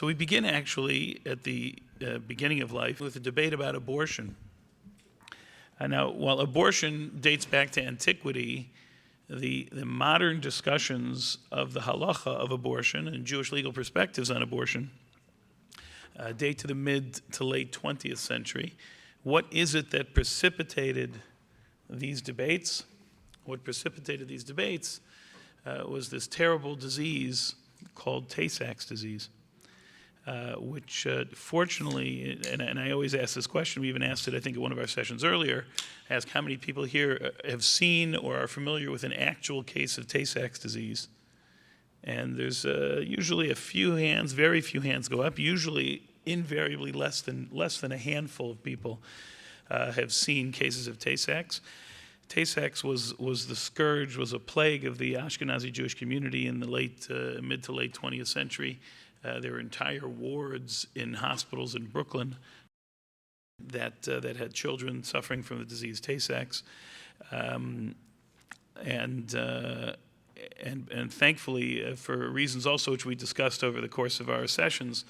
So we begin actually at the beginning of life with a debate about abortion. Now, while abortion dates back to antiquity, the modern discussions of the halacha of abortion and Jewish legal perspectives on abortion date to the mid to late 20th century. What is it that precipitated these debates? What precipitated these debates was this terrible disease called Tay-Sachs disease, which fortunately, and I always ask this question, we even asked it I think at one of our sessions earlier, ask how many people here have seen or are familiar with an actual case of Tay-Sachs disease. And there's usually a few hands, very few hands go up, usually invariably less than a handful of people have seen cases of Tay-Sachs. Tay-Sachs was the scourge, was a plague of the Ashkenazi Jewish community in the mid to late 20th century. There were entire wards in hospitals in Brooklyn that had children suffering from the disease Tay-Sachs, and thankfully, for reasons also which we discussed over the course of our sessions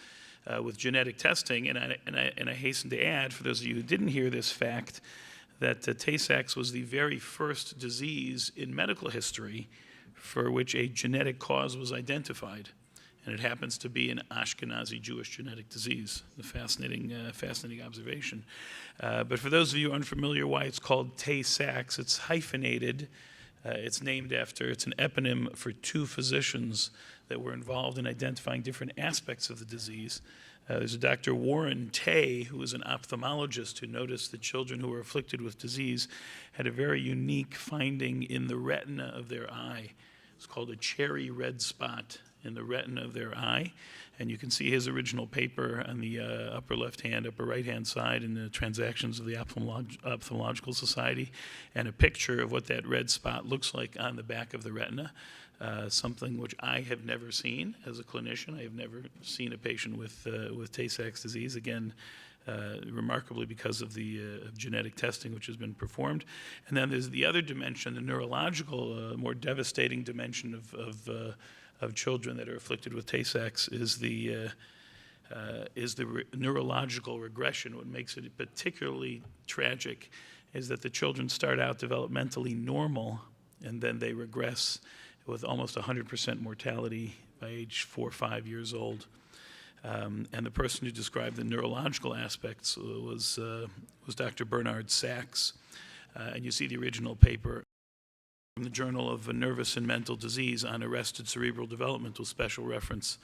with genetic testing, and I hasten to add, for those of you who didn't hear this fact, that Tay-Sachs was the very first disease in medical history for which a genetic cause was identified. And it happens to be an Ashkenazi Jewish genetic disease. A fascinating observation. But for those of you unfamiliar why it's called Tay-Sachs, it's hyphenated. It's an eponym for two physicians that were involved in identifying different aspects of the disease. There's a Dr. Warren Tay, who was an ophthalmologist who noticed that children who were afflicted with disease had a very unique finding in the retina of their eye. It's called a cherry red spot in the retina of their eye. And you can see his original paper on the upper right-hand side in the Transactions of the Ophthalmological Society, and a picture of what that red spot looks like on the back of the retina, something which I have never seen as a clinician. I have never seen a patient with Tay-Sachs disease, again, remarkably because of the genetic testing which has been performed. And then there's the other dimension, the neurological, more devastating dimension of children that are afflicted with Tay-Sachs is the neurological regression. What makes it particularly tragic is that the children start out developmentally normal, and then they regress with almost 100% mortality by age 4 or 5 years old. And the person who described the neurological aspects was Dr. Bernard Sachs. And you see the original paper from the Journal of Nervous and Mental Disease on Arrested Cerebral Development with special reference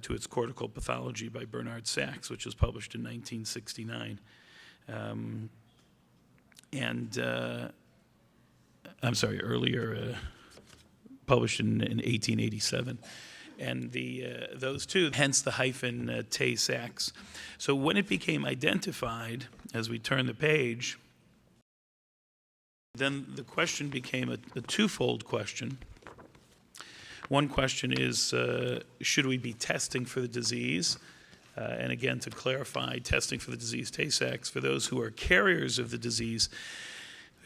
to its cortical pathology by Bernard Sachs, which was published in 1969. Earlier, published in 1887. And those two, hence the hyphen Tay-Sachs. So when it became identified, as we turn the page, then the question became a twofold question. One question is, should we be testing for the disease? And again, to clarify, testing for the disease Tay-Sachs, for those who are carriers of the disease,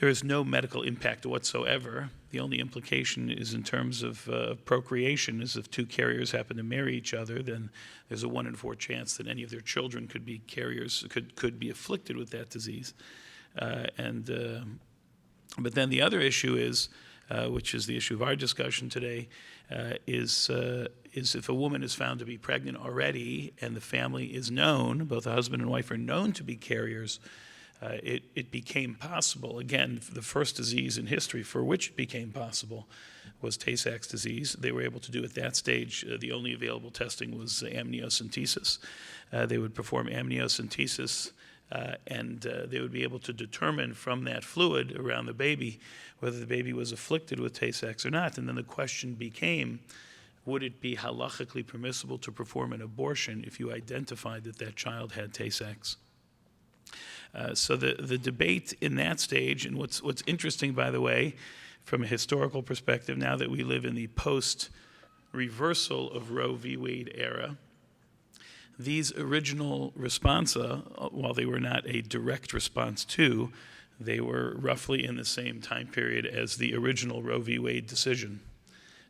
there is no medical impact whatsoever. The only implication is in terms of procreation, is if two carriers happen to marry each other, then there's a 1 in 4 chance that any of their children could be carriers, could be afflicted with that disease. But then the other issue is, which is the issue of our discussion today, is if a woman is found to be pregnant already and the family is known, both the husband and wife are known to be carriers, it became possible, again, the first disease in history for which it became possible was Tay-Sachs disease. They were able to do at that stage, the only available testing was amniocentesis. They would perform amniocentesis and they would be able to determine from that fluid around the baby whether the baby was afflicted with Tay-Sachs or not. And then the question became, would it be halachically permissible to perform an abortion if you identified that that child had Tay-Sachs? So the debate in that stage, and what's interesting, by the way, from a historical perspective, now that we live in the post-reversal of Roe v. Wade era, these original responsa, while they were not a direct response to, they were roughly in the same time period as the original Roe v. Wade decision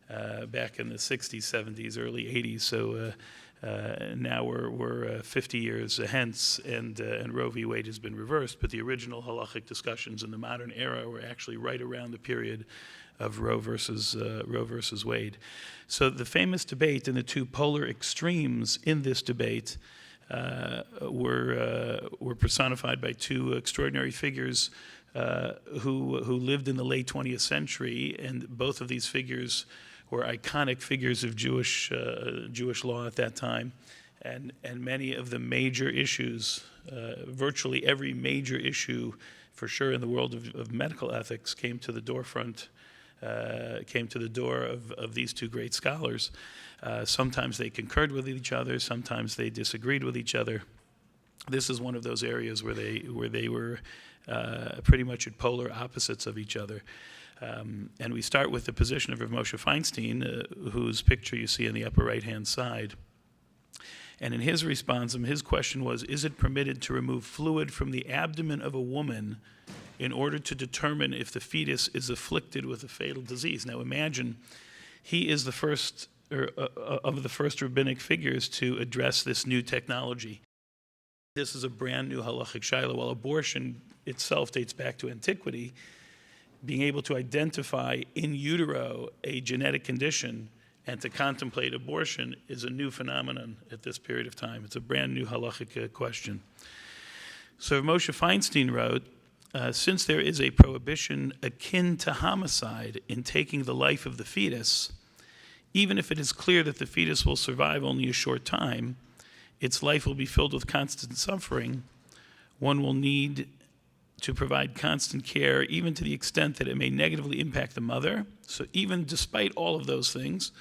back in the 60s, 70s, early 80s. So Now we're 50 years hence, and Roe v. Wade has been reversed, but the original halachic discussions in the modern era were actually right around the period of Roe versus Wade. So the famous debate and the two polar extremes in this debate were personified by two extraordinary figures who lived in the late 20th century, and both of these figures were iconic figures of Jewish law at that time, and many of the major issues, virtually every major issue, for sure in the world of medical ethics, came to the door of these two great scholars. Sometimes they concurred with each other, sometimes they disagreed with each other. This is one of those areas where they were pretty much at polar opposites of each other. And we start with the position of Rav Moshe Feinstein, whose picture you see on the upper right-hand side. And in his response, his question was, is it permitted to remove fluid from the abdomen of a woman in order to determine if the fetus is afflicted with a fatal disease? Now imagine, he is the first of the first rabbinic figures to address this new technology. This is a brand new halachic shaila. While abortion itself dates back to antiquity, being able to identify in utero a genetic condition and to contemplate abortion is a new phenomenon at this period of time. It's a brand new halachic question. So Moshe Feinstein wrote, since there is a prohibition akin to homicide in taking the life of the fetus, even if it is clear that the fetus will survive only a short time, its life will be filled with constant suffering, one will need to provide constant care, even to the extent that it may negatively impact the mother. So even despite all of those things,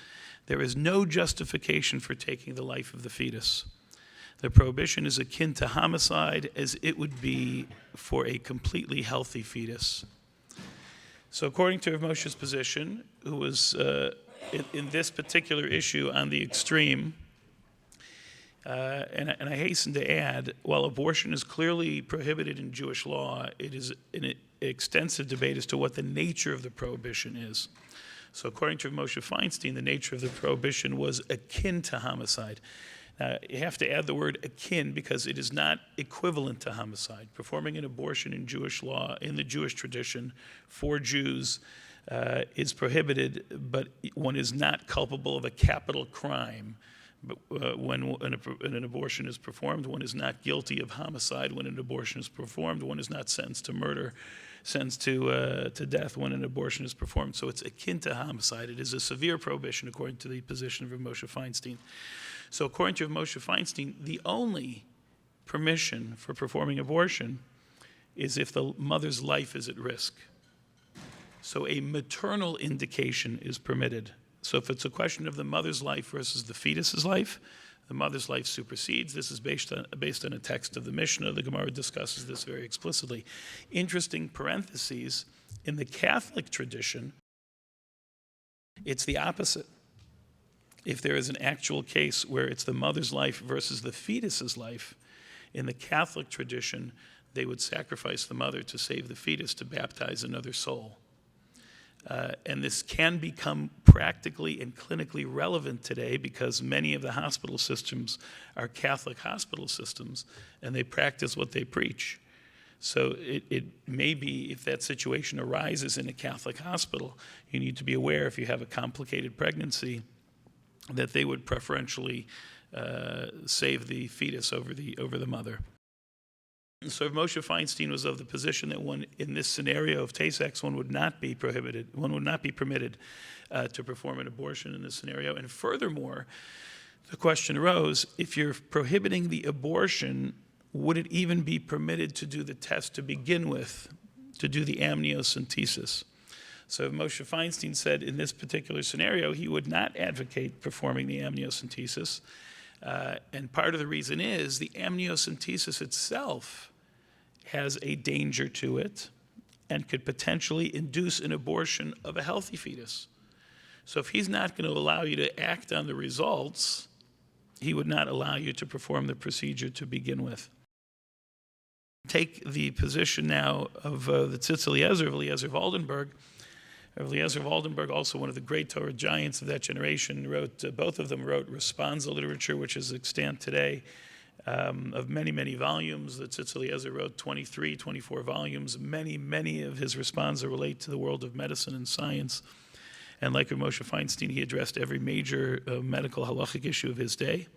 there is no justification for taking the life of the fetus. The prohibition is akin to homicide as it would be for a completely healthy fetus. So according to Rav Moshe's position, who was in this particular issue on the extreme, and I hasten to add, while abortion is clearly prohibited in Jewish law, it is an extensive debate as to what the nature of the prohibition is. So according to Moshe Feinstein, the nature of the prohibition was akin to homicide. Now, you have to add the word akin because it is not equivalent to homicide. Performing an abortion in Jewish law, in the Jewish tradition, for Jews, is prohibited, but one is not culpable of a capital crime. But when an abortion is performed, one is not guilty of homicide. When an abortion is performed, one is not sentenced to murder, sentenced to death when an abortion is performed. So it's akin to homicide. It is a severe prohibition according to the position of Rav Moshe Feinstein. So according to Rav Moshe Feinstein, the only permission for performing abortion is if the mother's life is at risk. So a maternal indication is permitted. So if it's a question of the mother's life versus the fetus's life, the mother's life supersedes. This is based on a text of the Mishnah. The Gemara discusses this very explicitly. Interesting parentheses, in the Catholic tradition, it's the opposite. If there is an actual case where it's the mother's life versus the fetus's life, in the Catholic tradition, they would sacrifice the mother to save the fetus to baptize another soul. And this can become practically and clinically relevant today because many of the hospital systems are Catholic hospital systems, and they practice what they preach. So it may be, if that situation arises in a Catholic hospital, you need to be aware, if you have a complicated pregnancy, that they would preferentially save the fetus over the mother. So Moshe Feinstein was of the position that one, in this scenario of Tay-Sex, one would not be permitted to perform an abortion in this scenario. And furthermore, the question arose, if you're prohibiting the abortion, would it even be permitted to do the test to begin with, to do the amniocentesis? So Moshe Feinstein said in this particular scenario, he would not advocate performing the amniocentesis. And part of the reason is the amniocentesis itself has a danger to it and could potentially induce an abortion of a healthy fetus. So if he's not going to allow you to act on the results, he would not allow you to perform the procedure to begin with. Take the position now of the Tzitz Eliezer of Eliezer Waldenberg, Rav Eliezer of Oldenburg, also one of the great Torah giants of that generation, both of them wrote responsa literature, which is extant today, of many, many volumes. The Tzitz Eliezer wrote 23, 24 volumes. Many of his responsa relate to the world of medicine and science. And like Rav Moshe Feinstein, he addressed every major medical halachic issue of his day.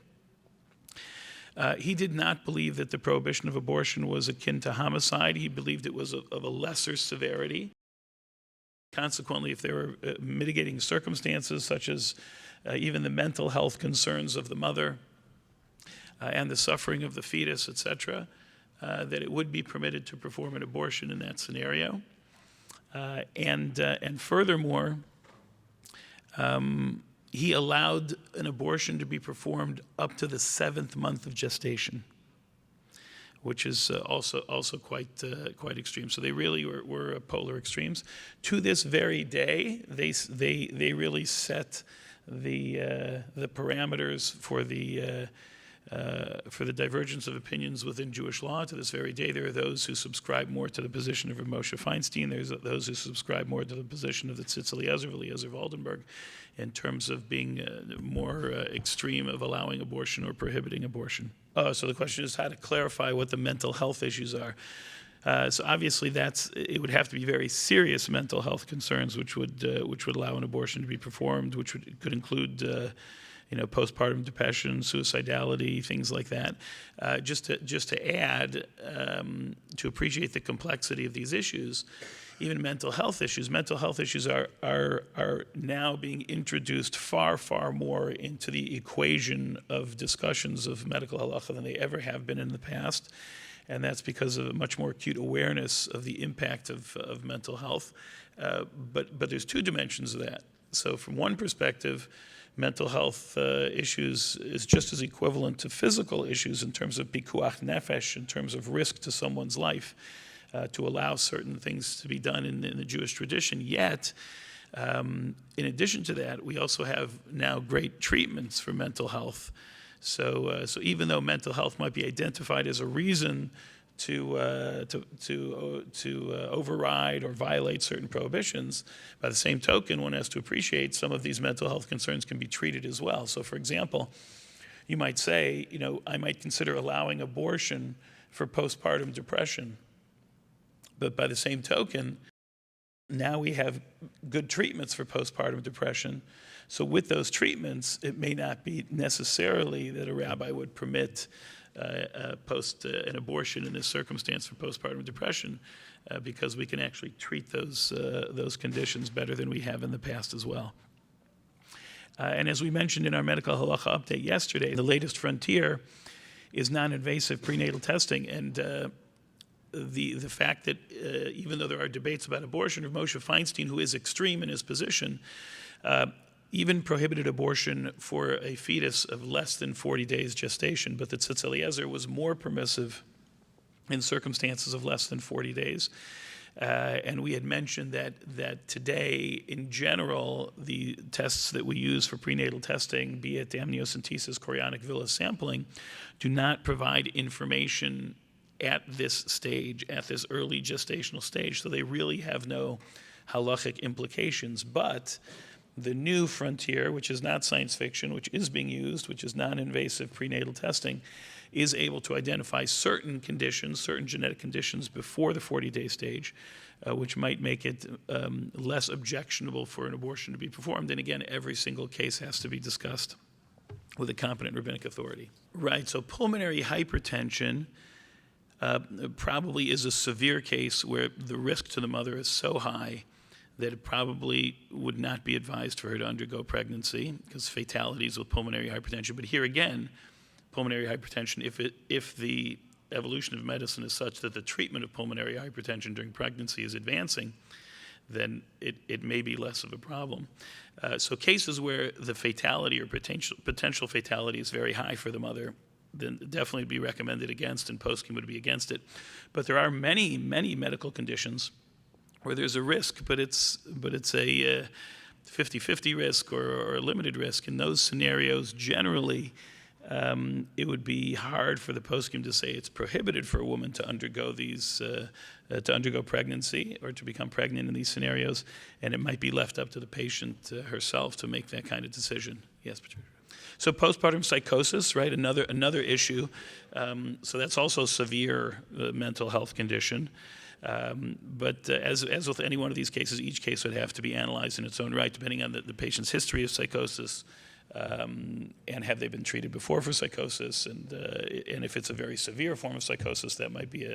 He did not believe that the prohibition of abortion was akin to homicide. He believed it was of a lesser severity. Consequently, if there were mitigating circumstances, such as even the mental health concerns of the mother and the suffering of the fetus, etc., that it would be permitted to perform an abortion in that scenario. And furthermore, he allowed an abortion to be performed up to the 7th month of gestation, which is also quite extreme. So they really were polar extremes. To this very day, they really set the parameters for the divergence of opinions within Jewish law. To this very day, there are those who subscribe more to the position of Rav Moshe Feinstein. There's those who subscribe more to the position of the Tzitz Eliezer of Oldenburg, in terms of being more extreme of allowing abortion or prohibiting abortion. So the question is how to clarify what the mental health issues are. So obviously it would have to be very serious mental health concerns which would allow an abortion to be performed, which could include postpartum depression, suicidality, things like that. Just to add, to appreciate the complexity of these issues, even mental health issues are now being introduced far more into the equation of discussions of medical halacha than they ever have been in the past. And that's because of a much more acute awareness of the impact of mental health. But there's two dimensions of that. So from one perspective, mental health issues is just as equivalent to physical issues in terms of pikuach nefesh, in terms of risk to someone's life, to allow certain things to be done in the Jewish tradition. Yet, in addition to that, we also have now great treatments for mental health. So even though mental health might be identified as a reason to override or violate certain prohibitions, by the same token, one has to appreciate some of these mental health concerns can be treated as well. So, for example, you might say, I might consider allowing abortion for postpartum depression. But by the same token, now we have good treatments for postpartum depression. So with those treatments, it may not be necessarily that a rabbi would permit an abortion in this circumstance for postpartum depression, because we can actually treat those conditions better than we have in the past as well. And as we mentioned in our medical halacha update yesterday, the latest frontier is non-invasive prenatal testing. And the fact that even though there are debates about abortion, Rav Moshe Feinstein, who is extreme in his position, even prohibited abortion for a fetus of less than 40 days gestation, but the Tzitz Eliezer was more permissive in circumstances of less than 40 days. And we had mentioned that today, in general, the tests that we use for prenatal testing, be it amniocentesis, chorionic villus sampling, do not provide information at this stage, at this early gestational stage. So they really have no halachic implications. But the new frontier, which is not science fiction, which is being used, which is non-invasive prenatal testing, is able to identify certain conditions, certain genetic conditions before the 40-day stage, which might make it less objectionable for an abortion to be performed. And again, every single case has to be discussed with a competent rabbinic authority. Right, so pulmonary hypertension probably is a severe case where the risk to the mother is so high that it probably would not be advised for her to undergo pregnancy, because fatalities with pulmonary hypertension. But here again, pulmonary hypertension, if the evolution of medicine is such that the treatment of pulmonary hypertension during pregnancy is advancing, then it may be less of a problem. So cases where the fatality or potential fatality is very high for the mother, then definitely be recommended against, and poskim would be against it. But there are many medical conditions where there's a risk, but it's a 50-50 risk or a limited risk. In those scenarios, generally, it would be hard for the poskim to say it's prohibited for a woman to undergo pregnancy or to become pregnant in these scenarios, and it might be left up to the patient herself to make that kind of decision. Yes, Patricia. So postpartum psychosis, right? Another issue. So that's also a severe mental health condition. But as with any one of these cases, each case would have to be analyzed in its own right, depending on the patient's history of psychosis, and have they been treated before for psychosis, and if it's a very severe form of psychosis, that might be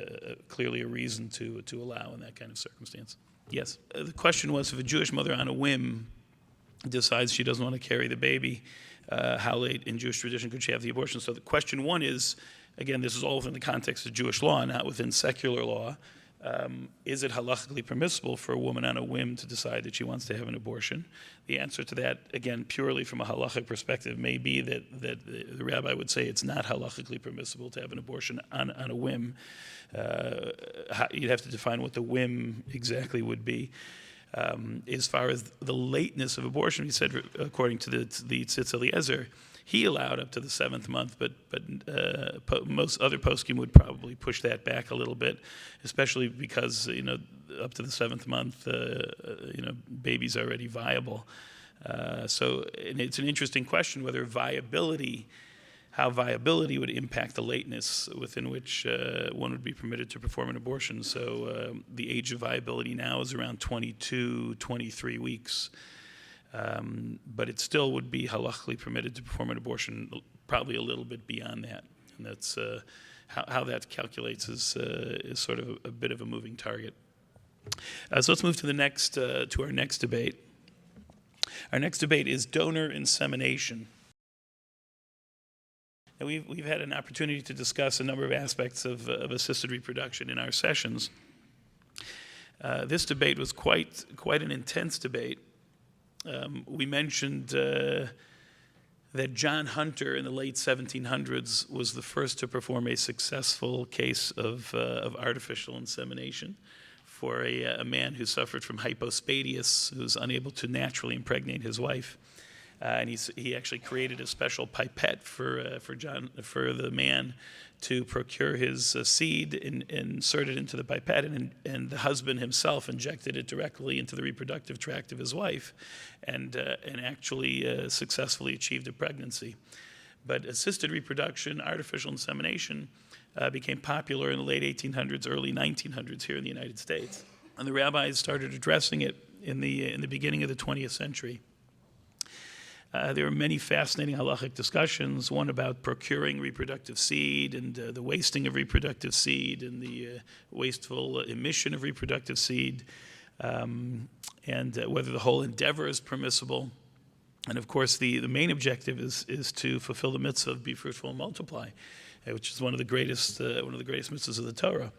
clearly a reason to allow in that kind of circumstance. Yes. The question was, if a Jewish mother on a whim decides she doesn't want to carry the baby, how late in Jewish tradition could she have the abortion? So the question one is, again, this is all within the context of Jewish law, not within secular law. Is it halachically permissible for a woman on a whim to decide that she wants to have an abortion? The answer to that, again, purely from a halachic perspective, may be that the rabbi would say it's not halachically permissible to have an abortion on a whim. You'd have to define what the whim exactly would be. As far as the lateness of abortion, he said, according to the Tzitz Eliezer, he allowed up to the 7th month, but most other poskim would probably push that back a little bit, especially because up to the 7th month, baby's already viable. So and it's an interesting question whether how viability would impact the lateness within which one would be permitted to perform an abortion. So the age of viability now is around 22, 23 weeks. But it still would be halachically permitted to perform an abortion probably a little bit beyond that. And that's how that calculates is sort of a bit of a moving target. So let's move to our next debate. Our next debate is donor insemination. And we've had an opportunity to discuss a number of aspects of assisted reproduction in our sessions. This debate was quite an intense debate. We mentioned that John Hunter in the late 1700s was the first to perform a successful case of artificial insemination for a man who suffered from hypospadias, who was unable to naturally impregnate his wife. And he actually created a special pipette for the man to procure his seed and insert it into the pipette, and the husband himself injected it directly into the reproductive tract of his wife, and actually successfully achieved a pregnancy. But assisted reproduction, artificial insemination, became popular in the late 1800s, early 1900s here in the United States, and the rabbis started addressing it in the beginning of the 20th century. There were many fascinating halachic discussions, one about procuring reproductive seed and the wasting of reproductive seed and the wasteful emission of reproductive seed, and whether the whole endeavor is permissible. And of course, the main objective is to fulfill the mitzvah of be fruitful and multiply, which is one of the greatest mitzvahs of the Torah.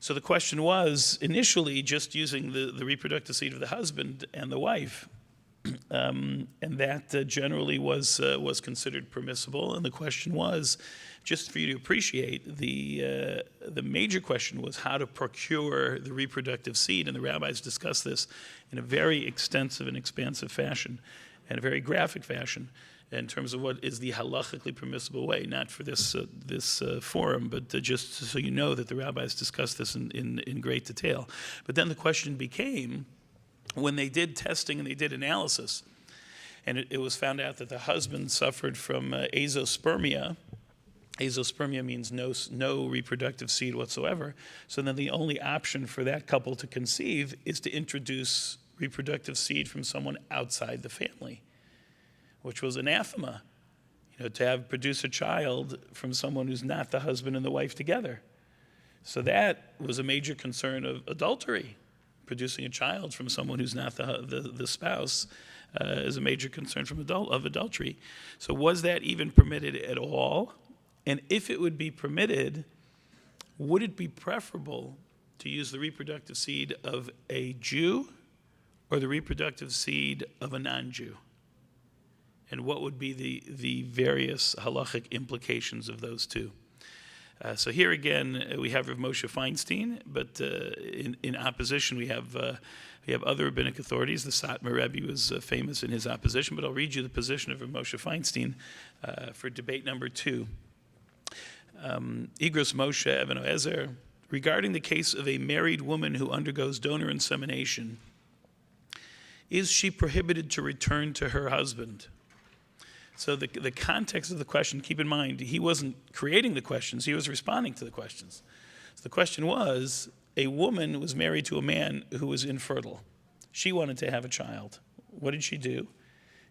So the question was initially just using the reproductive seed of the husband and the wife. And that generally was considered permissible. And the question was, just for you to appreciate, the major question was how to procure the reproductive seed. And the rabbis discussed this in a very extensive and expansive fashion, and a very graphic fashion, in terms of what is the halachically permissible way, not for this forum, but just so you know that the rabbis discussed this in great detail. But then the question became, when they did testing and they did analysis, and it was found out that the husband suffered from azospermia. Azospermia means no reproductive seed whatsoever. So then the only option for that couple to conceive is to introduce reproductive seed from someone outside the family, which was anathema, to produce a child from someone who's not the husband and the wife together. So that was a major concern of adultery. Producing a child from someone who's not the spouse is a major concern of adultery. So was that even permitted at all? And if it would be permitted, would it be preferable to use the reproductive seed of a Jew or the reproductive seed of a non-Jew? And what would be the various halachic implications of those two? So here again, we have Rav Moshe Feinstein, but in opposition, we have other rabbinic authorities. The Satmar Rebbe was famous in his opposition, but I'll read you the position of Rav Moshe Feinstein for debate number 2. Igros Moshe Even Oezer, regarding the case of a married woman who undergoes donor insemination, is she prohibited to return to her husband? So the context of the question, keep in mind, he wasn't creating the questions, he was responding to the questions. So the question was, a woman was married to a man who was infertile. She wanted to have a child. What did she do?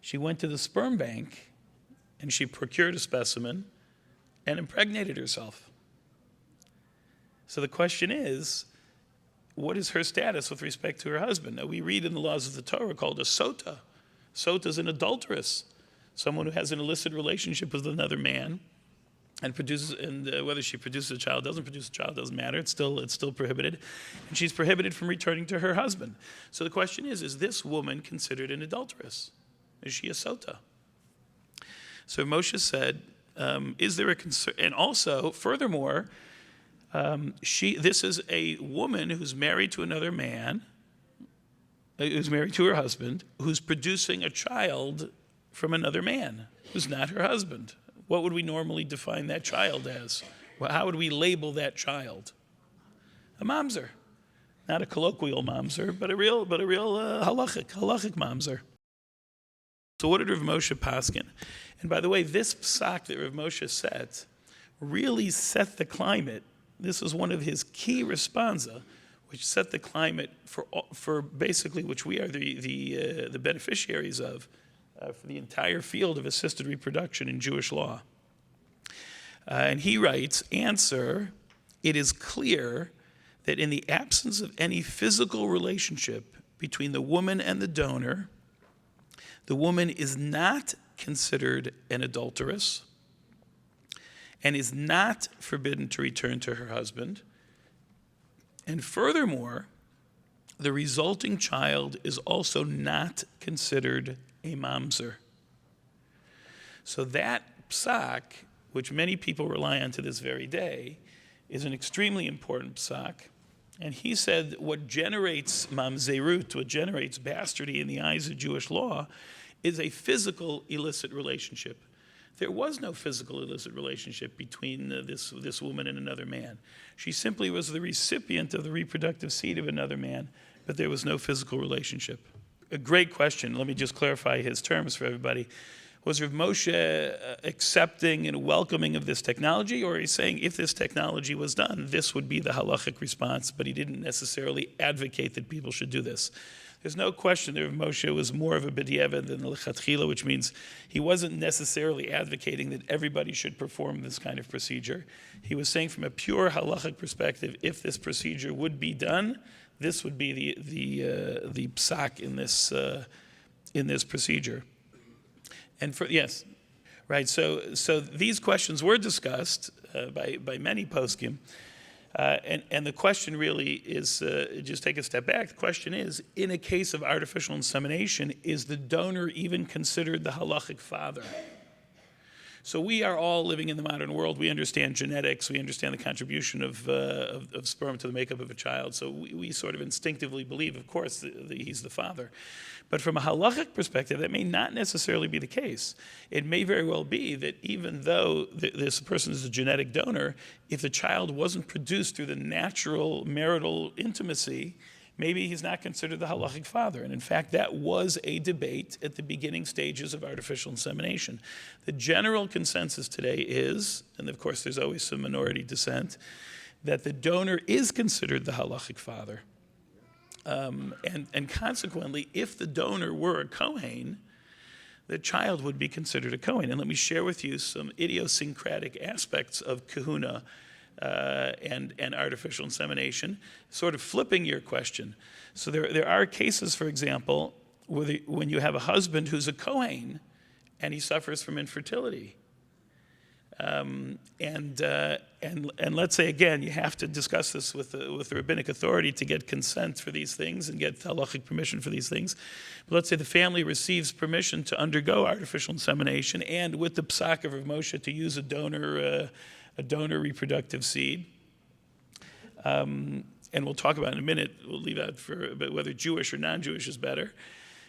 She went to the sperm bank and she procured a specimen and impregnated herself. So the question is, what is her status with respect to her husband? Now, we read in the laws of the Torah called a sota. Sota is an adulteress, someone who has an illicit relationship with another man, and produces, and whether she produces a child, doesn't produce a child, doesn't matter. It's still prohibited, and she's prohibited from returning to her husband. So the question is this woman considered an adulteress? Is she a sota? So Moshe said, is there a concern? And also, furthermore, this is a woman who's married to another man, who's married to her husband, who's producing a child from another man who's not her husband. What would we normally define that child as? Well, how would we label that child? A mamzer, not a colloquial mamzer, but a real halachic mamzer. So what did Rav Moshe paskin? And by the way, this psak that Rav Moshe set really set the climate. This was one of his key responsa, which set the climate for basically which we are the beneficiaries of, for the entire field of assisted reproduction in Jewish law. And he writes, answer, it is clear that in the absence of any physical relationship between the woman and the donor, the woman is not considered an adulteress and is not forbidden to return to her husband. And furthermore, the resulting child is also not considered a mamzer. So that psak, which many people rely on to this very day, is an extremely important psak. And he said what generates mamzerut, what generates bastardy in the eyes of Jewish law, is a physical illicit relationship. There was no physical illicit relationship between this woman and another man. She simply was the recipient of the reproductive seed of another man, but there was no physical relationship. A great question. Let me just clarify his terms for everybody. Was Rav Moshe accepting and welcoming of this technology, or he's saying if this technology was done, this would be the halachic response, but he didn't necessarily advocate that people should do this? There's no question that Rav Moshe was more of a b'diavad than a lechatchila, which means he wasn't necessarily advocating that everybody should perform this kind of procedure. He was saying from a pure halachic perspective, if this procedure would be done, this would be the psak in this procedure. And yes, right. So these questions were discussed by many poskim. And the question really is, just take a step back, the question is, in a case of artificial insemination, is the donor even considered the halachic father? So we are all living in the modern world. We understand genetics. We understand the contribution of sperm to the makeup of a child. So we sort of instinctively believe, of course, that he's the father. But from a halachic perspective, that may not necessarily be the case. It may very well be that even though this person is a genetic donor, if the child wasn't produced through the natural marital intimacy, maybe he's not considered the halachic father. And in fact, that was a debate at the beginning stages of artificial insemination. The general consensus today is, and of course there's always some minority dissent, that the donor is considered the halachic father. And consequently, if the donor were a Kohen, the child would be considered a Kohen. And let me share with you some idiosyncratic aspects of kahuna and artificial insemination, sort of flipping your question. So there are cases, for example, where when you have a husband who's a Kohen and he suffers from infertility. And let's say, again, you have to discuss this with the rabbinic authority to get consent for these things and get halachic permission for these things. But let's say the family receives permission to undergo artificial insemination, and with the psak of Rav Moshe to use a donor a donor reproductive seed. And we'll talk about in a minute, we'll leave out for whether Jewish or non-Jewish is better.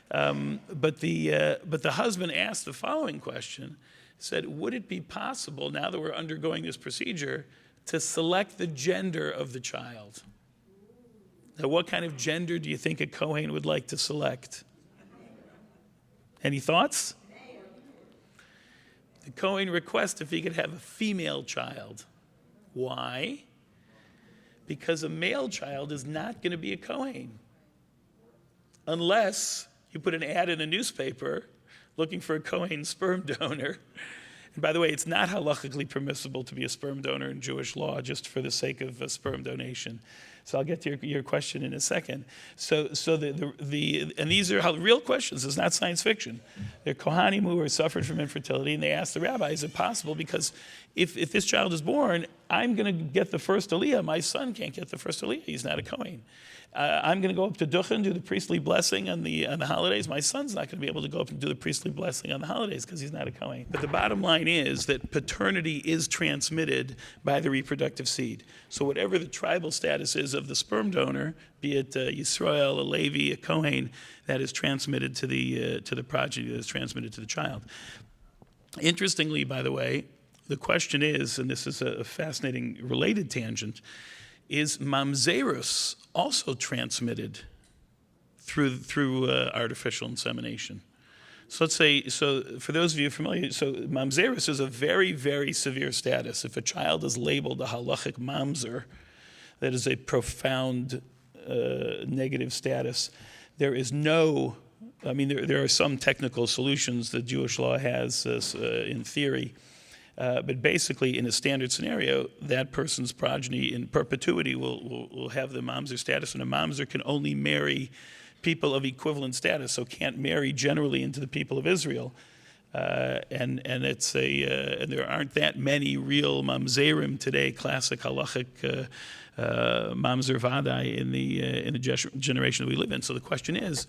But the husband asked the following question, said, would it be possible, now that we're undergoing this procedure, to select the gender of the child? Now, what kind of gender do you think a Kohen would like to select? Any thoughts? The Kohen requests if he could have a female child. Why? Because a male child is not going to be a Kohen unless you put an ad in a newspaper looking for a Kohen sperm donor. And by the way, it's not halachically permissible to be a sperm donor in Jewish law just for the sake of a sperm donation. So I'll get to your question in a second. So and these are real questions. It's not science fiction. They're Kohanim who are suffering from infertility, and they ask the rabbi, is it possible? Because if this child is born, I'm going to get the first aliyah. My son can't get the first aliyah. He's not a Kohen. I'm going to go up to Duchen, do the priestly blessing on the holidays. My son's not going to be able to go up and do the priestly blessing on the holidays because he's not a Kohen. But the bottom line is that paternity is transmitted by the reproductive seed. So whatever the tribal status is of the sperm donor, be it Yisrael, a Levi, a Kohen, that is transmitted to the progeny, that is transmitted to the child. Interestingly, by the way, the question is, and this is a fascinating related tangent, is mamzerus also transmitted through artificial insemination? So let's say, so for those of you familiar, so mamzerus is a very, very severe status. If a child is labeled a halachic mamzer, that is a profound negative status. There is no, I mean, there are some technical solutions that Jewish law has in theory, but basically, in a standard scenario, that person's progeny in perpetuity will have the mamzer status, and a mamzer can only marry people of equivalent status, so can't marry generally into the people of Israel. And it's and there aren't that many real mamzerim today, classic halachic mamzer vadai in the generation that we live in. So the question is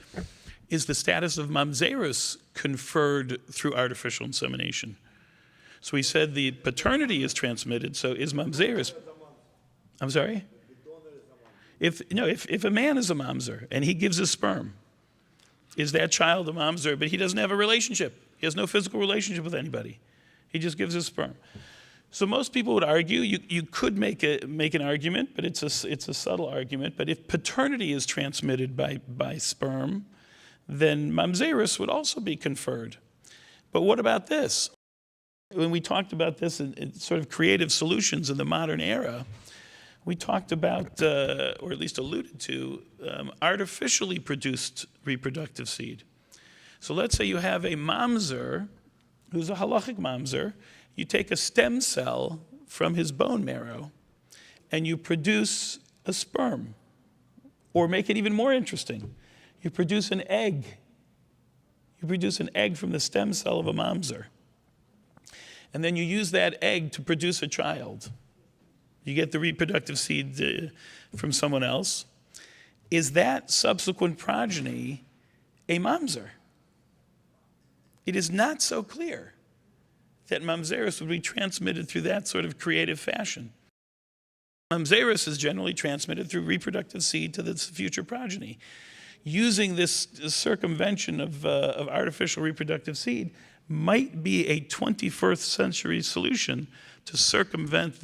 the status of mamzerus conferred through artificial insemination? So we said the paternity is transmitted, so is mamzerus. I'm sorry? If a man is a mamzer and he gives his sperm, is that child a mamzer, but he doesn't have a relationship? He has no physical relationship with anybody. He just gives his sperm. So most people would argue, you could make an argument, but it's a subtle argument, but if paternity is transmitted by sperm, then mamzerus would also be conferred. But what about this? When we talked about this in sort of creative solutions in the modern era, we talked about, or at least alluded to, artificially produced reproductive seed. So let's say you have a mamzer who's a halachic mamzer. You take a stem cell from his bone marrow and you produce a sperm. Or make it even more interesting. You produce an egg. You produce an egg from the stem cell of a mamzer. And then you use that egg to produce a child. You get the reproductive seed from someone else. Is that subsequent progeny a mamzer? It is not so clear that mamzerus would be transmitted through that sort of creative fashion. Mamzerus is generally transmitted through reproductive seed to the future progeny. Using this circumvention of artificial reproductive seed might be a 21st century solution to circumvent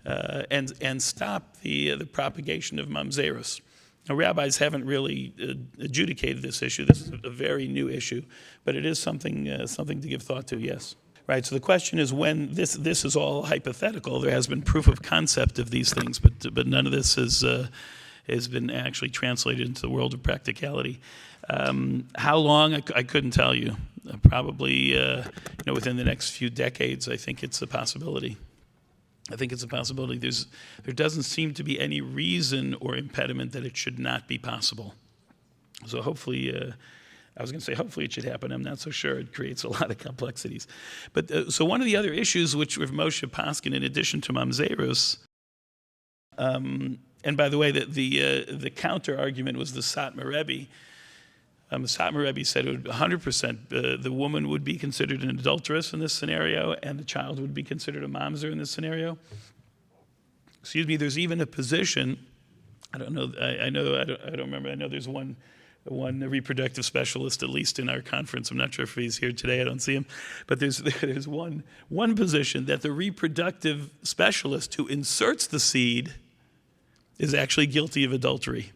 and stop the propagation of mamzerus. Now, rabbis haven't really adjudicated this issue. This is a very new issue, but it is something to give thought to. Yes, right. So the question is, when this is all hypothetical. There has been proof of concept of these things, but none of this has been actually translated into the world of practicality. How long? I couldn't tell you. Probably, within the next few decades. I think it's a possibility. There doesn't seem to be any reason or impediment that it should not be possible. So hopefully, I was going to say hopefully it should happen. I'm not so sure. It creates a lot of complexities. But so one of the other issues which with Moshe Paskin, in addition to mamzerus, and by the way, the counter argument was the Satmar Rebbe. Satmar Rebbe said it would 100%, the woman would be considered an adulteress in this scenario, and the child would be considered a mamzer in this scenario. Excuse me, there's even a position, I don't know, I don't remember, I know there's one reproductive specialist, at least in our conference. I'm not sure if he's here today, I don't see him. But there's one position that the reproductive specialist who inserts the seed is actually guilty of adultery.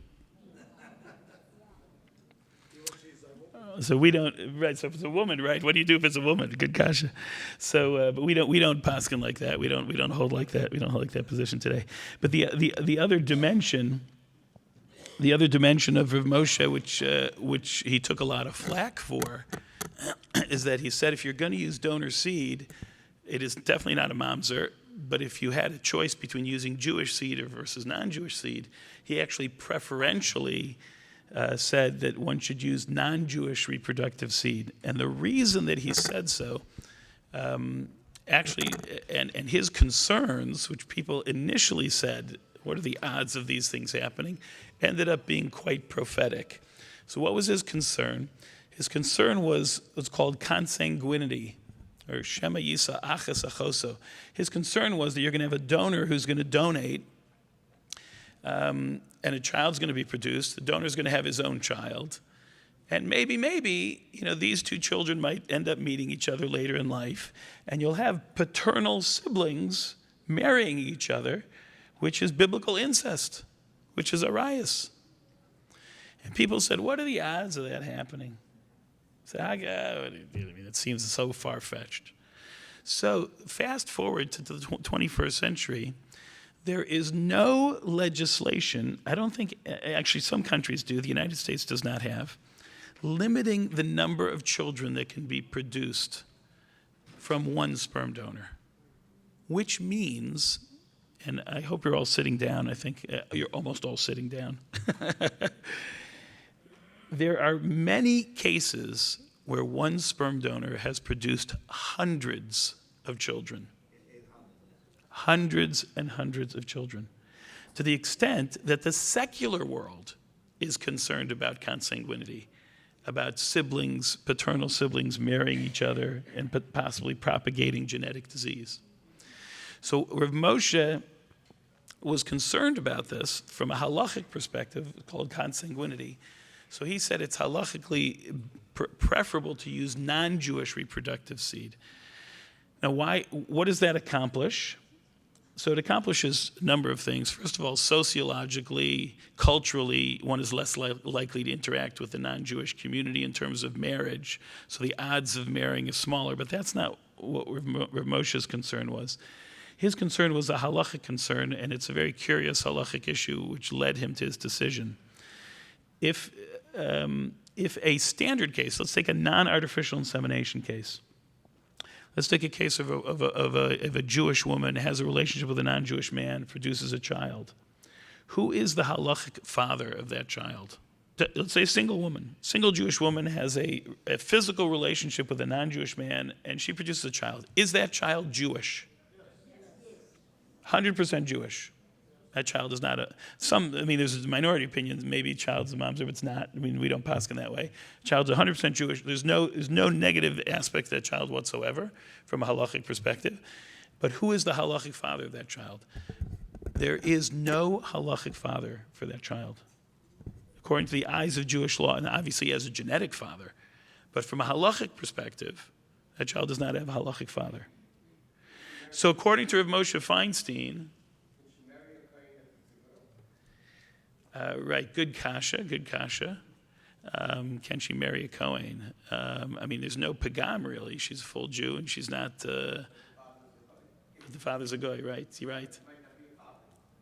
So we don't, right, so if it's a woman, right, what do you do if it's a woman? Good kasha. So, but we don't paskin like that. We don't hold like that. We don't hold like that position today. But the other dimension of Rav Moshe, which he took a lot of flack for, is that he said if you're going to use donor seed, it is definitely not a mamzer. But if you had a choice between using Jewish seed versus non-Jewish seed, he actually preferentially said that one should use non-Jewish reproductive seed. And the reason that he said so, actually, and his concerns, which people initially said, what are the odds of these things happening, ended up being quite prophetic. So what was his concern? His concern was what's called consanguinity, or Shema Yisa Achas Achoso. His concern was that you're going to have a donor who's going to donate, and a child's going to be produced. The donor's going to have his own child. And maybe, these two children might end up meeting each other later in life, and you'll have paternal siblings marrying each other, which is biblical incest, which is arias. And people said, what are the odds of that happening? It seems so far-fetched. So fast forward to the 21st century, there is no legislation, I don't think, actually some countries do, the United States does not have, limiting the number of children that can be produced from one sperm donor, which means, and I hope you're all sitting down, I think you're almost all sitting down. There are many cases where one sperm donor has produced hundreds of children. Hundreds and hundreds of children, to the extent that the secular world is concerned about consanguinity, about siblings, paternal siblings marrying each other and possibly propagating genetic disease. So Rav Moshe was concerned about this from a halachic perspective called consanguinity. So he said it's halachically preferable to use non-Jewish reproductive seed. Now, what does that accomplish? So it accomplishes a number of things. First of all, sociologically, culturally, one is less likely to interact with the non-Jewish community in terms of marriage. So the odds of marrying is smaller, but that's not what Rav Moshe's concern was. His concern was a halachic concern, and it's a very curious halachic issue which led him to his decision. If a standard case, let's take a non-artificial insemination case. Let's take a case of a Jewish woman has a relationship with a non-Jewish man, produces a child. Who is the halachic father of that child? Let's say a single Jewish woman has a physical relationship with a non-Jewish man, and she produces a child. Is that child Jewish? 100% Jewish. That child is not there's a minority opinion, maybe child's a mamzer, but it's not. We don't paskin that way. Child's 100% Jewish. There's no negative aspect to that child whatsoever from a halachic perspective. But who is the halachic father of that child? There is no halachic father for that child. According to the eyes of Jewish law, and obviously he has a genetic father, but from a halachic perspective, that child does not have a halachic father. So according to Rav Moshe Feinstein, right, good kasha. Can she marry a Kohen? There's no pagam really. She's a full Jew, and she's not. The father's a goy, right?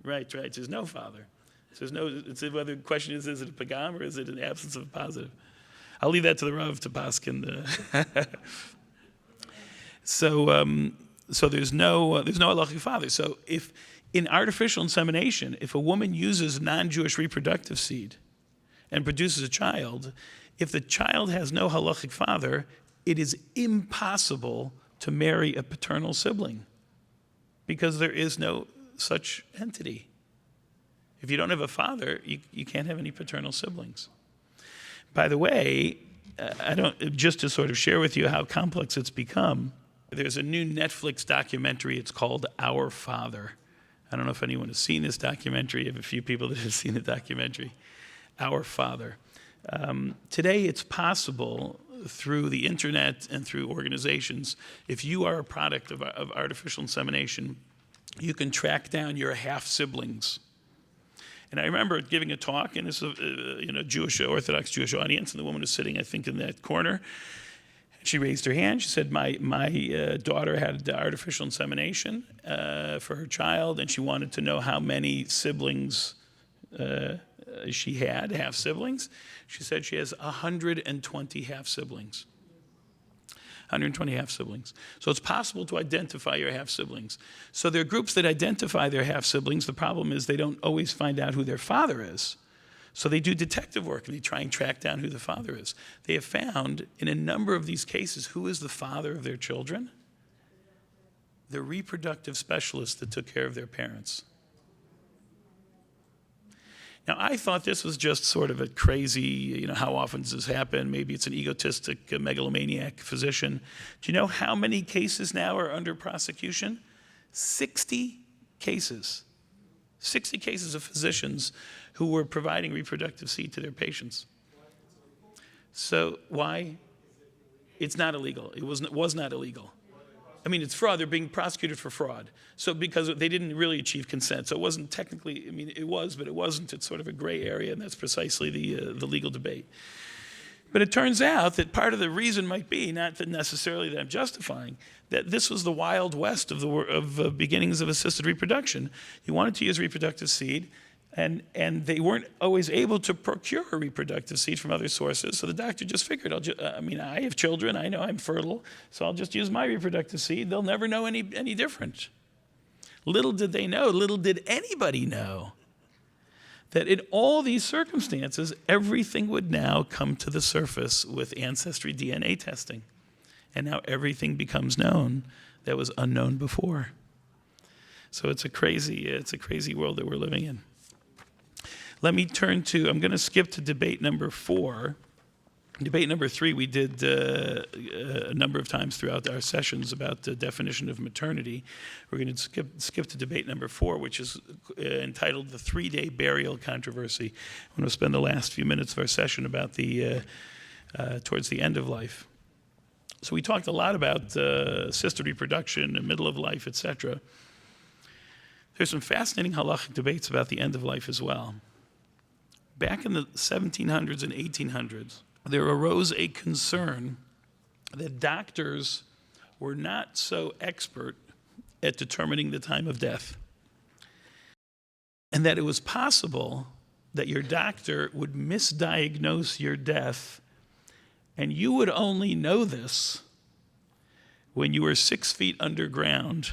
Right. There's no father. So there's no. It's whether the question is it a pagam or is it an absence of a positive? I'll leave that to the Rav to paskin. So there's no halachic father. So if in artificial insemination, if a woman uses non-Jewish reproductive seed and produces a child, if the child has no halachic father, it is impossible to marry a paternal sibling because there is no such entity. If you don't have a father, you can't have any paternal siblings. By the way, just to sort of share with you how complex it's become, there's a new Netflix documentary. It's called Our Father. I don't know if anyone has seen this documentary. I have a few people that have seen the documentary, Our Father. Today, it's possible through the internet and through organizations, if you are a product of artificial insemination, you can track down your half-siblings. And I remember giving a talk, and this is a Jewish, Orthodox Jewish audience, and the woman was sitting, I think, in that corner. She raised her hand. She said, my daughter had artificial insemination for her child, and she wanted to know how many siblings she had, half-siblings. She said she has 120 half-siblings. 120 half-siblings. So it's possible to identify your half-siblings. So there are groups that identify their half-siblings. The problem is they don't always find out who their father is. So they do detective work, and they try and track down who the father is. They have found, in a number of these cases, who is the father of their children? The reproductive specialist that took care of their parents. Now, I thought this was just sort of a crazy, how often does this happen? Maybe it's an egotistic, megalomaniac physician. Do you know how many cases now are under prosecution? 60 cases. 60 cases of physicians who were providing reproductive seed to their patients. So why? It's not illegal. It was not illegal. I mean, it's fraud. They're being prosecuted for fraud. So because they didn't really achieve consent. So it wasn't technically, it was, but it wasn't. It's sort of a gray area, and that's precisely the legal debate. But it turns out that part of the reason might be, not that necessarily that I'm justifying, that this was the Wild West of beginnings of assisted reproduction. You wanted to use reproductive seed, and they weren't always able to procure reproductive seed from other sources. So the doctor just figured, I have children, I know I'm fertile, so I'll just use my reproductive seed. They'll never know any different. Little did they know, little did anybody know, that in all these circumstances, everything would now come to the surface with ancestry DNA testing. And now everything becomes known that was unknown before. So it's a crazy world that we're living in. Let me turn to, I'm going to skip to debate number 4. Debate number 3, we did a number of times throughout our sessions about the definition of maternity. We're going to skip to debate number 4, which is entitled The 3-Day Burial Controversy. I'm going to spend the last few minutes of our session about towards the end of life. So we talked a lot about assisted reproduction, the middle of life, etc. There's some fascinating halachic debates about the end of life as well. Back in the 1700s and 1800s, there arose a concern that doctors were not so expert at determining the time of death, and that it was possible that your doctor would misdiagnose your death, and you would only know this when you were 6 feet underground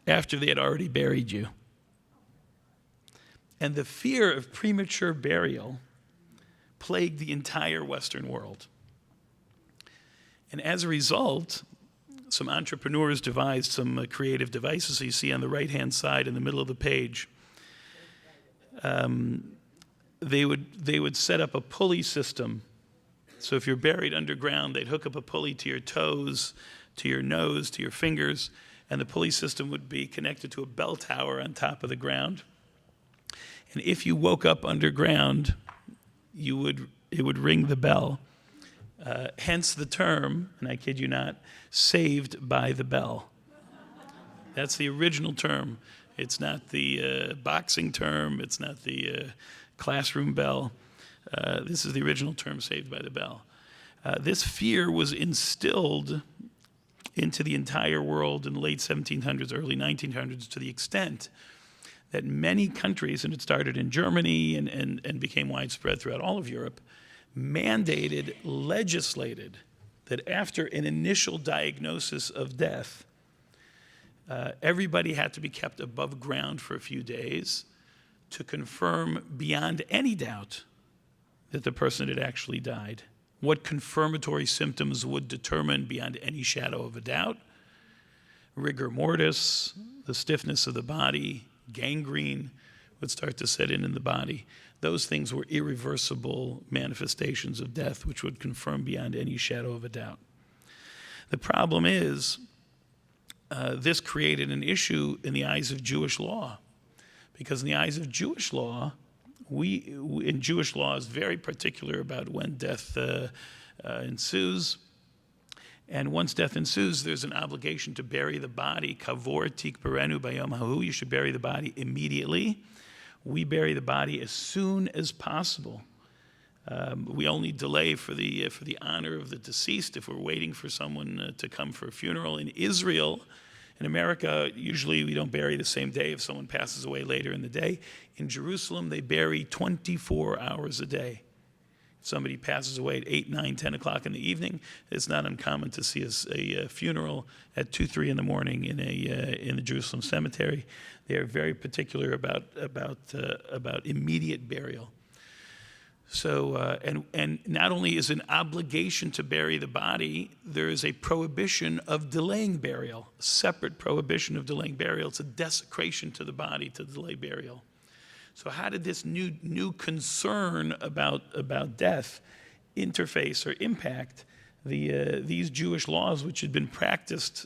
after they had already buried you. And the fear of premature burial plagued the entire Western world. And as a result, some entrepreneurs devised some creative devices. So you see on the right-hand side in the middle of the page, they would set up a pulley system. So if you're buried underground, they'd hook up a pulley to your toes, to your nose, to your fingers, and the pulley system would be connected to a bell tower on top of the ground. And if you woke up underground, it would ring the bell. Hence the term, and I kid you not, saved by the bell. That's the original term. It's not the boxing term. It's not the classroom bell. This is the original term, saved by the bell. This fear was instilled into the entire world in the late 1700s, early 1900s, to the extent that many countries, and it started in Germany and became widespread throughout all of Europe, legislated that after an initial diagnosis of death, everybody had to be kept above ground for a few days to confirm beyond any doubt that the person had actually died. What confirmatory symptoms would determine beyond any shadow of a doubt? Rigor mortis, the stiffness of the body, gangrene would start to set in the body. Those things were irreversible manifestations of death, which would confirm beyond any shadow of a doubt. The problem is, this created an issue in the eyes of Jewish law, because in the eyes of Jewish law, in Jewish law is very particular about when death ensues. And once death ensues, there's an obligation to bury the body. Kavor tik berenu bayom hahu. You should bury the body immediately. We bury the body as soon as possible. We only delay for the honor of the deceased if we're waiting for someone to come for a funeral. In Israel, in America, usually we don't bury the same day if someone passes away later in the day. In Jerusalem, they bury 24 hours a day. If somebody passes away at 8, 9, 10 o'clock in the evening, it's not uncommon to see a funeral at 2, 3 in the morning in the Jerusalem cemetery. They are very particular about immediate burial. So, and not only is an obligation to bury the body, there is a prohibition of delaying burial, a separate prohibition of delaying burial. It's a desecration to the body to delay burial. So how did this new concern about death interface or impact these Jewish laws, which had been practiced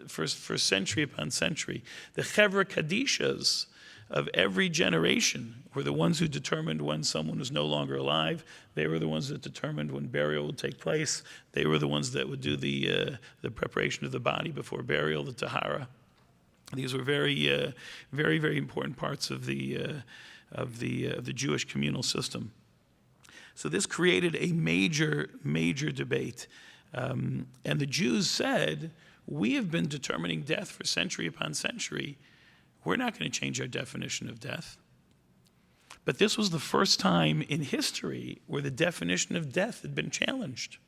for century upon century? The Chevra Kadishas of every generation were the ones who determined when someone was no longer alive. They were the ones that determined when burial would take place. They were the ones that would do the preparation of the body before burial, the tahara. These were very, very important parts of the Jewish communal system. So this created a major debate. And the Jews said, we have been determining death for century upon century. We're not going to change our definition of death. But this was the first time in history where the definition of death had been challenged.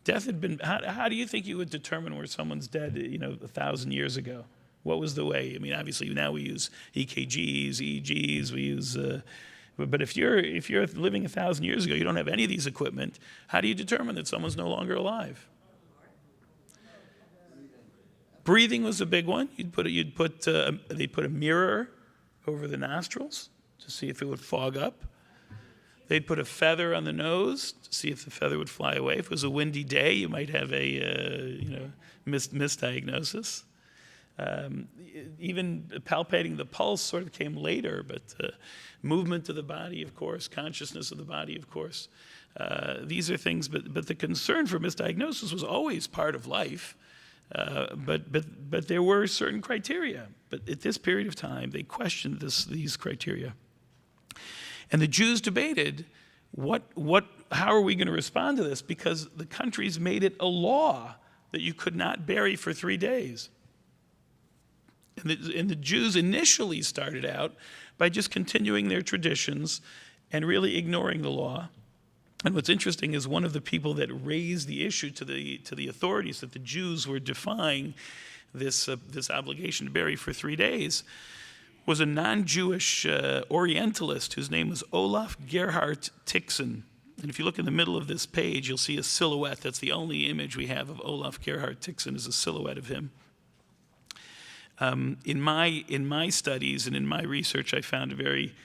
Death had been, how do you think you would determine where someone's dead, 1,000 years ago? What was the way? I mean, obviously now we use EKGs, EEGs, we use, but if you're living 1,000 years ago, you don't have any of these equipment, how do you determine that someone's no longer alive? Breathing was a big one. They'd put a mirror over the nostrils to see if it would fog up. They'd put a feather on the nose to see if the feather would fly away. If it was a windy day, you might have a misdiagnosis. Even palpating the pulse sort of came later, but movement of the body, of course, consciousness of the body, of course. These are things, but the concern for misdiagnosis was always part of life. But there were certain criteria. But at this period of time, they questioned these criteria. And the Jews debated, how are we going to respond to this? Because the countries made it a law that you could not bury for 3 days. And the Jews initially started out by just continuing their traditions and really ignoring the law. And what's interesting is one of the people that raised the issue to the authorities that the Jews were defying this obligation to bury for 3 days was a non-Jewish Orientalist whose name was Olaf Gerhard Tixen. And if you look in the middle of this page, you'll see a silhouette. That's the only image we have of Olaf Gerhard Tixen, is a silhouette of him. In my studies and in my research, I found a very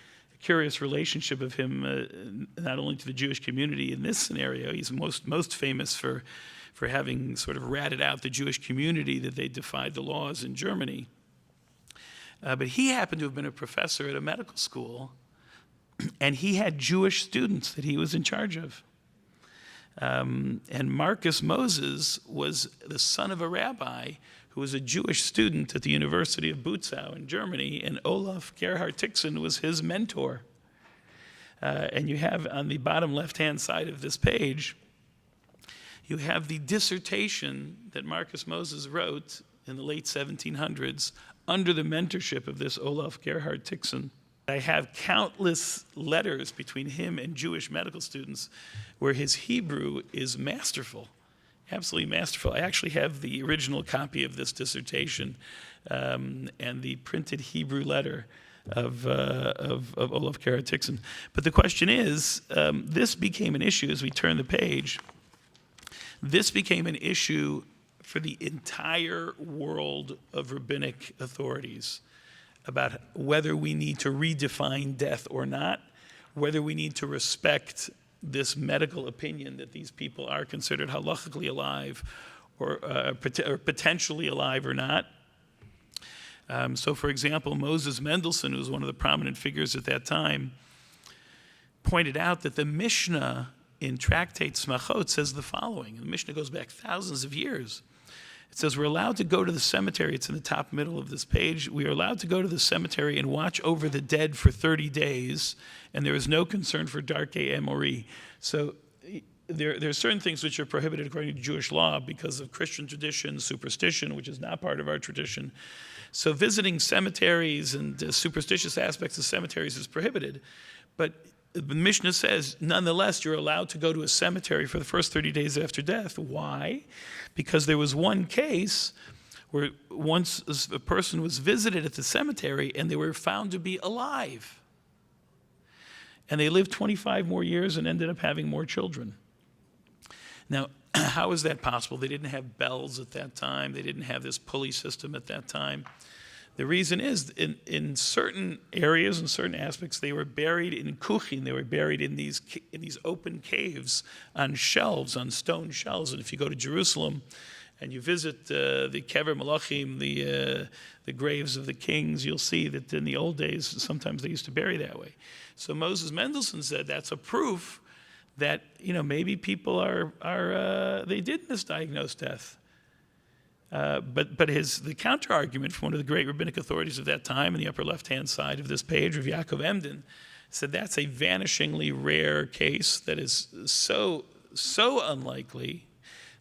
curious relationship of him, not only to the Jewish community in this scenario. He's most famous for having sort of ratted out the Jewish community that they defied the laws in Germany. But he happened to have been a professor at a medical school, and he had Jewish students that he was in charge of. And Marcus Moses was the son of a rabbi who was a Jewish student at the University of Butzau in Germany, and Olaf Gerhard Tixen was his mentor. And you have on the bottom left-hand side of this page, you have the dissertation that Marcus Moses wrote in the late 1700s under the mentorship of this Olaf Gerhard Tixen. I have countless letters between him and Jewish medical students where his Hebrew is masterful. Absolutely masterful. I actually have the original copy of this dissertation and the printed Hebrew letter of Olaf Gerhard Tixen. But the question is, this became an issue as we turn the page. This became an issue for the entire world of rabbinic authorities. about whether we need to redefine death or not, whether we need to respect this medical opinion that these people are considered halachically alive or potentially alive or not. So, for example, Moses Mendelssohn, who was one of the prominent figures at that time, pointed out that the Mishnah in Tractate Smachot says the following. And the Mishnah goes back thousands of years. It says, we're allowed to go to the cemetery. It's in the top middle of this page. We are allowed to go to the cemetery and watch over the dead for 30 days, and there is no concern for darkei emori. So there are certain things which are prohibited according to Jewish law because of Christian tradition, superstition, which is not part of our tradition. So visiting cemeteries and superstitious aspects of cemeteries is prohibited. But the Mishnah says, nonetheless, you're allowed to go to a cemetery for the first 30 days after death. Why? Because there was one case where once a person was visited at the cemetery and they were found to be alive. And they lived 25 more years and ended up having more children. Now, how is that possible? They didn't have bells at that time. They didn't have this pulley system at that time. The reason is, in certain areas and certain aspects, they were buried in kuchin. They were buried in these open caves on shelves, on stone shelves. And if you go to Jerusalem and you visit the Kever Malachim, the graves of the kings, you'll see that in the old days, sometimes they used to bury that way. So Moses Mendelssohn said that's a proof that, maybe people they did misdiagnose death. But the counter argument from one of the great rabbinic authorities of that time, in the upper left-hand side of this page, Rav Yaakov Emden, said that's a vanishingly rare case that is so unlikely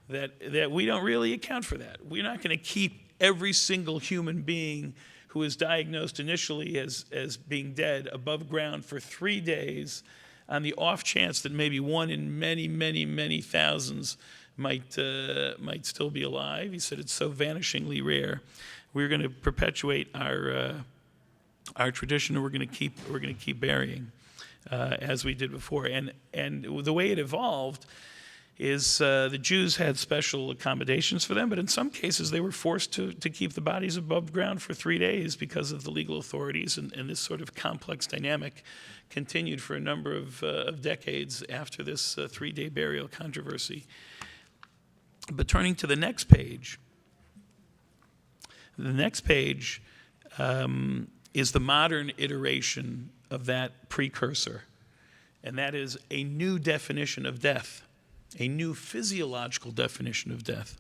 that we don't really account for that. We're not going to keep every single human being who is diagnosed initially as being dead above ground for 3 days on the off chance that maybe one in many, many, many thousands might still be alive. He said it's so vanishingly rare. We're going to perpetuate our tradition, and we're going to keep burying as we did before. And the way it evolved is the Jews had special accommodations for them, but in some cases they were forced to keep the bodies above ground for 3 days because of the legal authorities, and this sort of complex dynamic continued for a number of decades after this 3-day burial controversy. But turning to the next page is the modern iteration of that precursor, and that is a new definition of death, a new physiological definition of death.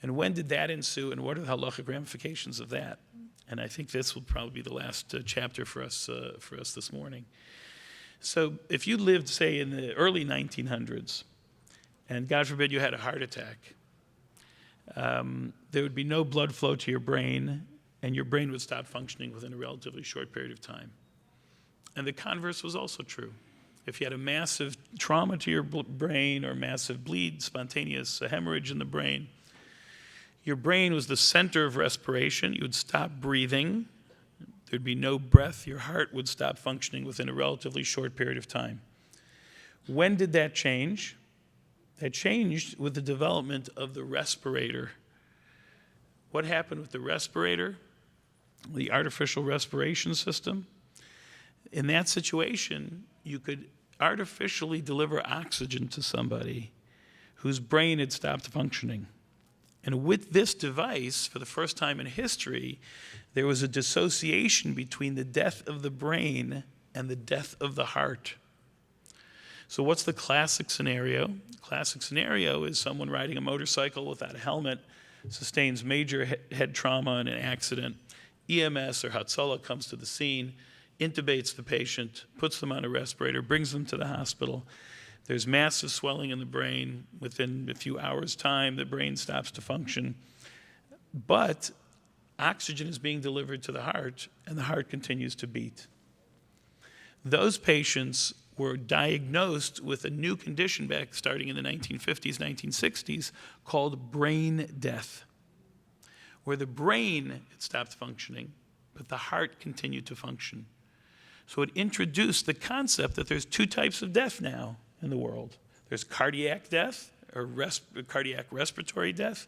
And when did that ensue, and what are the halachic ramifications of that? And I think this will probably be the last chapter for us this morning. So if you lived, say, in the early 1900s, and God forbid you had a heart attack, there would be no blood flow to your brain, and your brain would stop functioning within a relatively short period of time. And the converse was also true. If you had a massive trauma to your brain or massive bleed, spontaneous hemorrhage in the brain, your brain was the center of respiration. You would stop breathing. There'd be no breath. Your heart would stop functioning within a relatively short period of time. When did that change? That changed with the development of the respirator. What happened with the respirator? The artificial respiration system. In that situation, you could artificially deliver oxygen to somebody whose brain had stopped functioning. And with this device, for the first time in history, there was a dissociation between the death of the brain and the death of the heart. So what's the classic scenario? The classic scenario is someone riding a motorcycle without a helmet, sustains major head trauma in an accident. EMS or Hatzalah comes to the scene, intubates the patient, puts them on a respirator, brings them to the hospital. There's massive swelling in the brain. Within a few hours' time, the brain stops to function. But oxygen is being delivered to the heart, and the heart continues to beat. Those patients were diagnosed with a new condition back starting in the 1950s, 1960s, called brain death, where the brain had stopped functioning, but the heart continued to function. So it introduced the concept that there's two types of death now in the world. There's cardiac death, or cardiac respiratory death,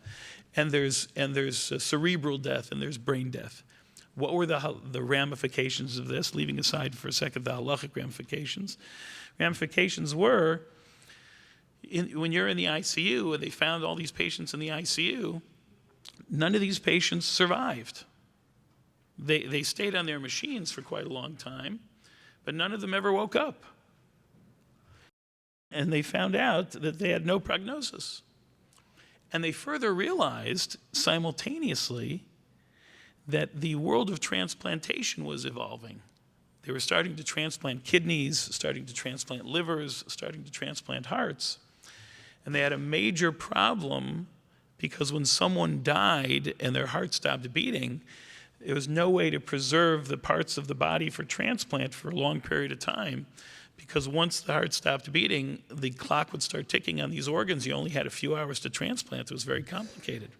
and there's cerebral death, and there's brain death. What were the ramifications of this? Leaving aside for a second the halachic ramifications. Ramifications were, when you're in the ICU and they found all these patients in the ICU, none of these patients survived. They stayed on their machines for quite a long time, but none of them ever woke up. And they found out that they had no prognosis. And they further realized simultaneously that the world of transplantation was evolving. They were starting to transplant kidneys, starting to transplant livers, starting to transplant hearts. And they had a major problem because when someone died and their heart stopped beating, there was no way to preserve the parts of the body for transplant for a long period of time, because once the heart stopped beating, the clock would start ticking on these organs. You only had a few hours to transplant. It was very complicated.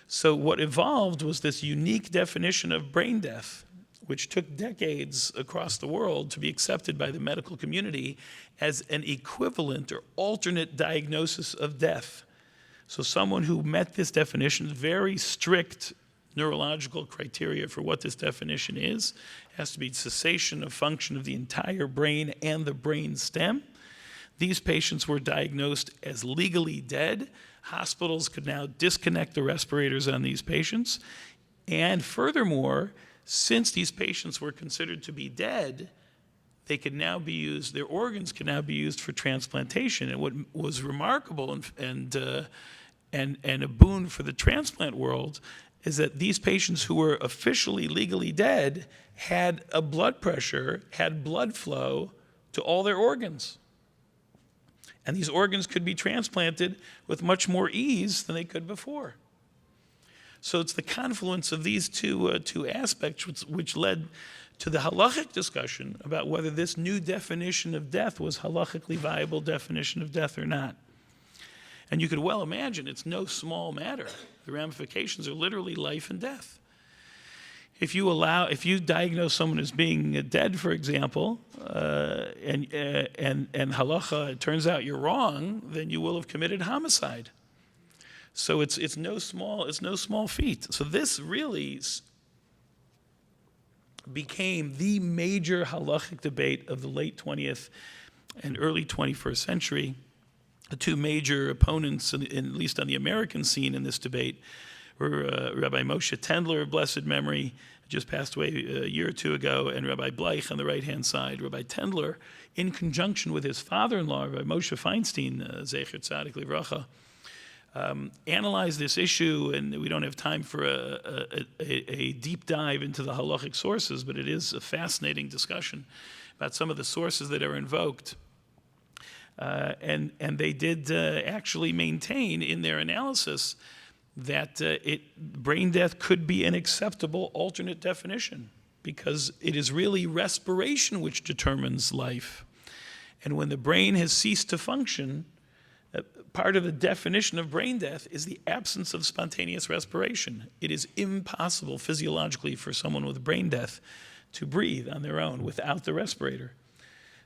So what evolved was this unique definition of brain death, which took decades across the world to be accepted by the medical community as an equivalent or alternate diagnosis of death. So someone who met this definition, very strict neurological criteria for what this definition is, has to be cessation of function of the entire brain and the brain stem. These patients were diagnosed as legally dead. Hospitals could now disconnect the respirators on these patients. And furthermore, since these patients were considered to be dead, they could now be used, their organs could now be used for transplantation. And what was remarkable and a boon for the transplant world is that these patients who were officially legally dead had a blood pressure, had blood flow to all their organs. And these organs could be transplanted with much more ease than they could before. So it's the confluence of these two aspects which led to the halachic discussion about whether this new definition of death was halachically viable definition of death or not. And you could well imagine it's no small matter. The ramifications are literally life and death. If you diagnose someone as being dead, for example, and halacha, it turns out you're wrong, then you will have committed homicide. So it's no small feat. So this really became the major halachic debate of the late 20th and early 21st century. The two major opponents, at least on the American scene in this debate, were Rabbi Moshe Tendler of blessed memory, just passed away a year or two ago, and Rabbi Bleich on the right-hand side. Rabbi Tendler, in conjunction with his father-in-law, Rabbi Moshe Feinstein, Zecher Tzadik Livracha, analyzed this issue, and we don't have time for a deep dive into the halachic sources, but it is a fascinating discussion about some of the sources that are invoked. And they did actually maintain in their analysis that brain death could be an acceptable alternate definition, because it is really respiration which determines life. And when the brain has ceased to function, part of the definition of brain death is the absence of spontaneous respiration. It is impossible physiologically for someone with brain death to breathe on their own without the respirator.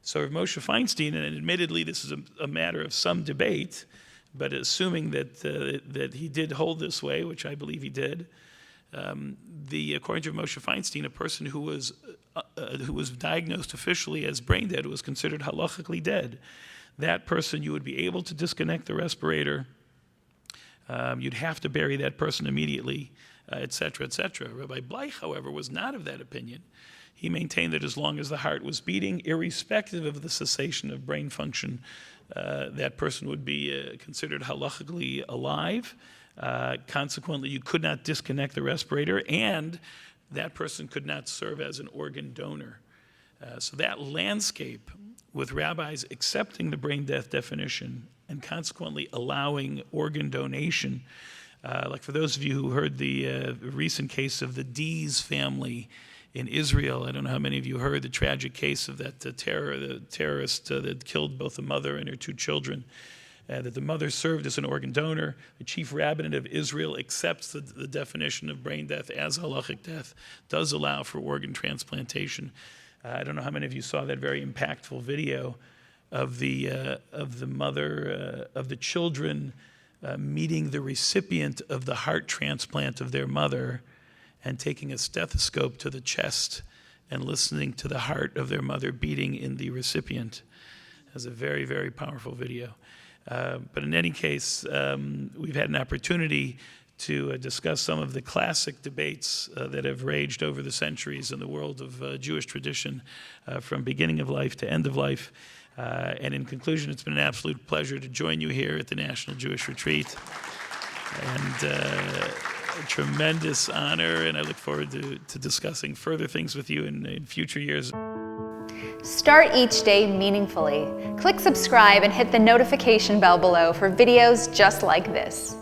So Moshe Feinstein, and admittedly this is a matter of some debate, but assuming that he did hold this way, which I believe he did, according to Moshe Feinstein, a person who was diagnosed officially as brain dead was considered halachically dead. That person, you would be able to disconnect the respirator. You'd have to bury that person immediately, et cetera, et cetera. Rabbi Bleich, however, was not of that opinion. He maintained that as long as the heart was beating, irrespective of the cessation of brain function, that person would be considered halachically alive. Consequently, you could not disconnect the respirator, and that person could not serve as an organ donor. So that landscape, with rabbis accepting the brain death definition and consequently allowing organ donation, like for those of you who heard the recent case of the Dees family in Israel, I don't know how many of you heard the tragic case of that the terrorist that killed both the mother and her two children, that the mother served as an organ donor. The chief rabbinate of Israel accepts the definition of brain death as halachic death, does allow for organ transplantation. I don't know how many of you saw that very impactful video of the mother of the children meeting the recipient of the heart transplant of their mother, and taking a stethoscope to the chest and listening to the heart of their mother beating in the recipient. That's a very, very powerful video. But in any case, we've had an opportunity to discuss some of the classic debates that have raged over the centuries in the world of Jewish tradition, from beginning of life to end of life. And in conclusion, it's been an absolute pleasure to join you here at the National Jewish Retreat. And a tremendous honor, and I look forward to discussing further things with you in future years. Start each day meaningfully. Click subscribe and hit the notification bell below for videos just like this.